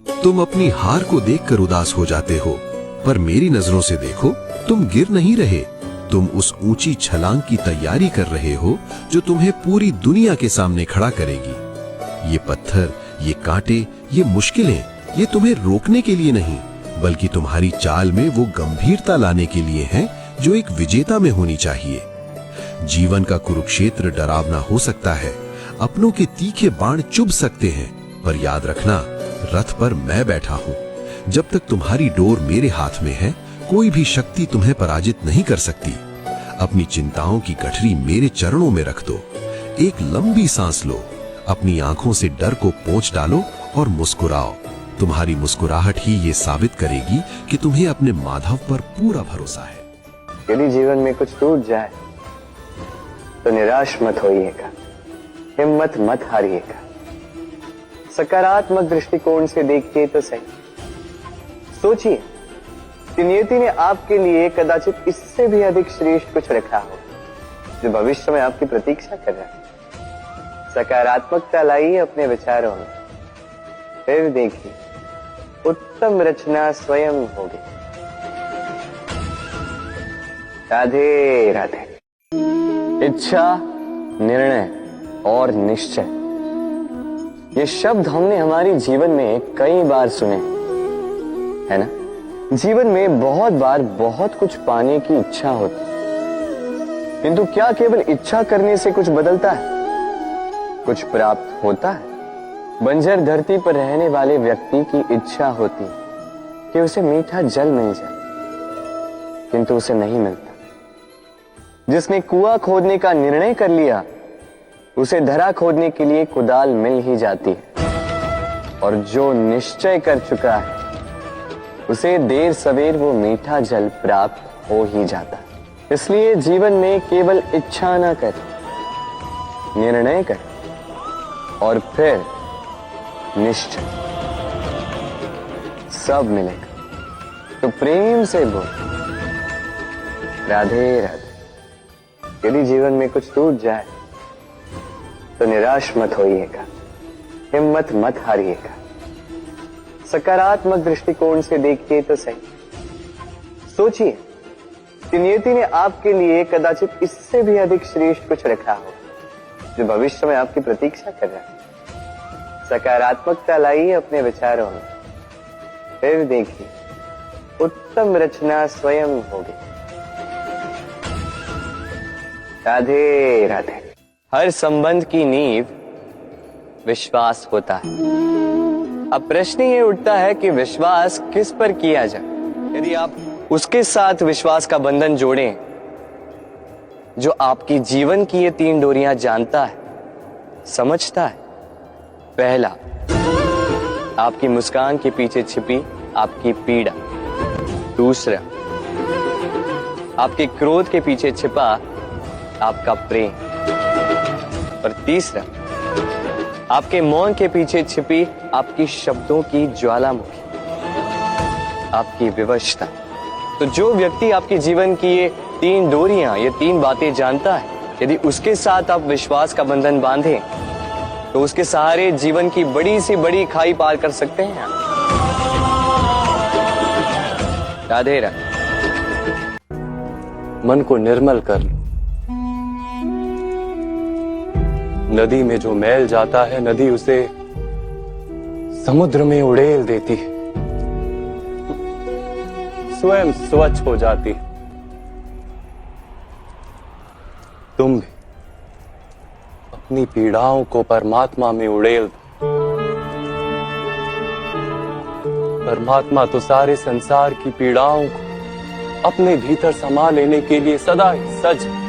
तुम अपनी हार को देखकर उदास हो जाते हो, पर मेरी नजरों से देखो, तुम गिर नहीं रहे। तुम उस ऊंची छलांग की तैयारी कर रहे हो जो तुम्हें पूरी दुनिया के सामने खड़ा करेगी। ये पत्थर, ये कांटे, ये मुश्किलें, ये तुम्हें रोकने के लिए नहीं, बल्कि तुम्हारी चाल में वो गंभीरता लाने के लिए हैं जो एक विजेता में होनी चाहिए। जीवन का कुरुक्षेत्र डरावना हो सकता है, अपनों के तीखे बाण चुभ सकते हैं, पर याद रखना, रथ पर मैं बैठा हूं। जब तक तुम्हारी डोर मेरे हाथ में है, कोई भी शक्ति तुम्हें पराजित नहीं कर सकती। अपनी चिंताओं की गठरी मेरे चरणों में रख दो। एक लंबी सांस लो, अपनी आंखों से डर को पोंछ डालो और मुस्कुराओ। तुम्हारी मुस्कुराहट ही ये साबित करेगी कि तुम्हें अपने माधव पर पूरा भरोसा है। यदि जीवन में कुछ टूट जाए तो निराश मत होइएगा, हिम्मत मत हारिएगा। सकारात्मक दृष्टिकोण से देखिए तो सही। सोचिए कि नियति ने आपके लिए कदाचित इससे भी अधिक श्रेष्ठ कुछ रखा हो, जो भविष्य में आपकी प्रतीक्षा कर रहा है। सकारात्मकता लाइए अपने विचारों में, फिर देखिए उत्तम रचना स्वयं होगी। राधे राधे। इच्छा, निर्णय और निश्चय, ये शब्द हमने हमारे जीवन में कई बार सुने, है ना? जीवन में बहुत बार बहुत कुछ पाने की इच्छा होती, किंतु क्या केवल इच्छा करने से कुछ बदलता है? कुछ प्राप्त होता है? बंजर धरती पर रहने वाले व्यक्ति की इच्छा होती कि उसे मीठा जल मिल जाए, किंतु उसे नहीं मिलता। जिसने कुआं खोदने का निर्णय कर लिया, उसे धरा खोदने के लिए कुदाल मिल ही जाती है। और जो निश्चय कर चुका है, उसे देर सवेर वो मीठा जल प्राप्त हो ही जाता है। इसलिए जीवन में केवल इच्छा न कर, निर्णय कर और फिर निश्चय, सब मिलेगा। तो प्रेम से बोल, राधे राधे। यदि जीवन में कुछ टूट जाए तो निराश मत होइएगा, हिम्मत मत हारिएगा। सकारात्मक दृष्टिकोण से देखिए तो सही। सोचिए कि नियति ने आपके लिए कदाचित इससे भी अधिक श्रेष्ठ कुछ रखा हो, जो भविष्य में आपकी प्रतीक्षा कर रहा है। सकारात्मकता लाइए अपने विचारों में, फिर देखिए उत्तम रचना स्वयं होगी। राधे राधे। हर संबंध की नींव विश्वास होता है। अब प्रश्न ये उठता है कि विश्वास किस पर किया जाए। यदि आप उसके साथ विश्वास का बंधन जोड़ें जो आपकी जीवन की ये 3 डोरियां जानता है, समझता है। पहला, आपकी मुस्कान के पीछे छिपी आपकी पीड़ा। दूसरा, आपके क्रोध के पीछे छिपा आपका प्रेम। और तीसरा, आपके मौन के पीछे छिपी आपकी शब्दों की ज्वालामुखी, आपकी विवशता। तो जो व्यक्ति आपके जीवन की ये 3 डोरियां, ये 3 बातें जानता है, यदि उसके साथ आप विश्वास का बंधन बांधें तो उसके सहारे जीवन की बड़ी से बड़ी खाई पार कर सकते हैं। राधे राधे। मन को निर्मल कर लो। नदी में जो मैल जाता है, नदी उसे समुद्र में उड़ेल देती है, स्वयं स्वच्छ हो जाती है। तुम भी अपनी पीड़ाओं को परमात्मा में उड़ेल दो। परमात्मा तो सारे संसार की पीड़ाओं को अपने भीतर समा लेने के लिए सदा ही सज है।